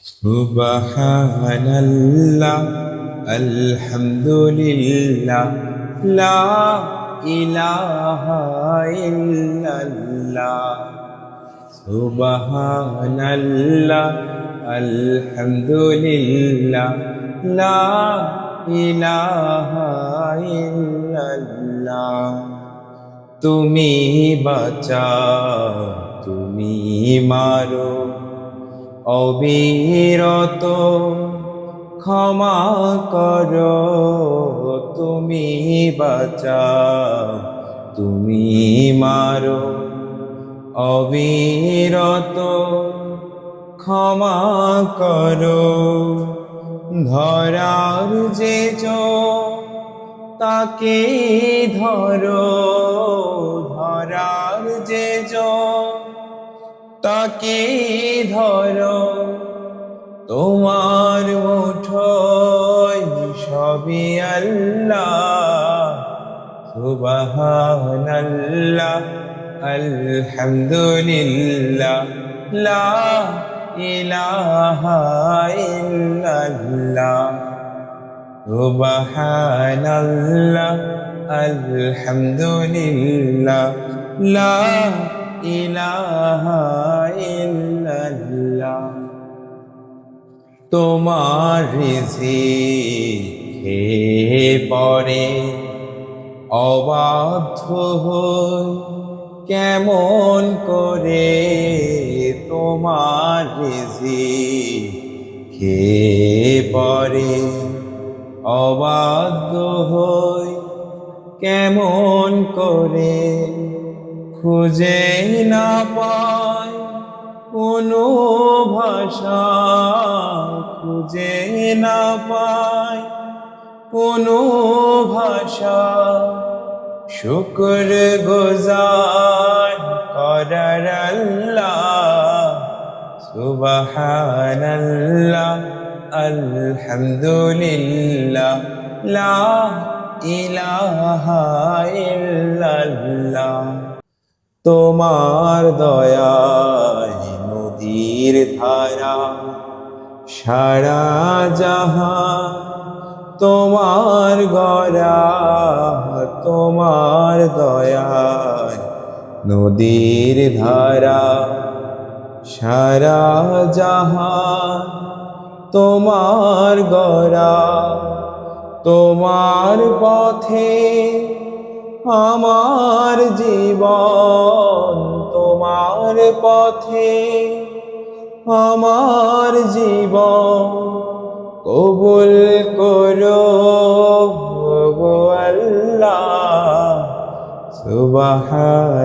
সুবহানাল্লাহ আলহামদুলিল্লাহ লা ইলাহা ইল্লাল্লাহ সুবহানাল্লাহ আলহামদুলিল্লাহ লা ইলাহা ইল্লাল্লাহ তুমি বাঁচাও তুমি মারো অবিরত ক্ষমা করো তুমি বাঁচাও তুমি মারো অবিরত ক্ষমা করো ধরার যে তাকে ধরো ধরার যে তাকে ধরো তোমার মুঠোয় সবই আল্লাহ সুবহানাল্লাহ আলহামদুলিল্লাহ লা ইলাহা ইল্লাল্লাহ সুবহানাল্লাহ আলহামদুলিল্লাহ লা ইলাহা ইল্লাল্লাহ তোমার রিজিকে পরে অবাধ্য হই কেমন করে তোমার রিজিকে পরে অবাধ্য হই কেমন করে খুঁজে না পাই কোনো ভাষা খুঁজে না পাই কোনো ভাষা শুকর গুজার করার আল্লাহ সুবহানাল্লাহ আলহামদুলিল্লাহ লা ইলাহা ইল্লাল্লাহ তোমার দয়ায় নদীর ধারা সারা জাহান তোমার গড়া তোমার দয়ায় নদীর ধারা সারা জাহান তোমার গড়া তোমার পথে আমার জীবন তোমার পথে আমার জীবন কবুল করো গো আল্লাহ সুবহানাল্লাহ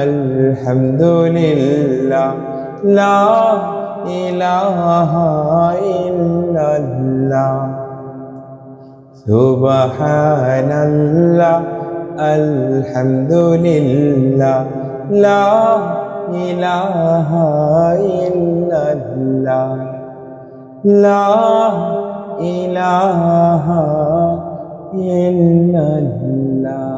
আলহামদুলিল্লাহ লা ইলাহা ইল্লাল্লাহ সুবহানাল্লাহ আলহামদুলিল্লাহ লা ইলাহা ইল্লাল্লাহ লা ইলাহা ইল্লাল্লাহ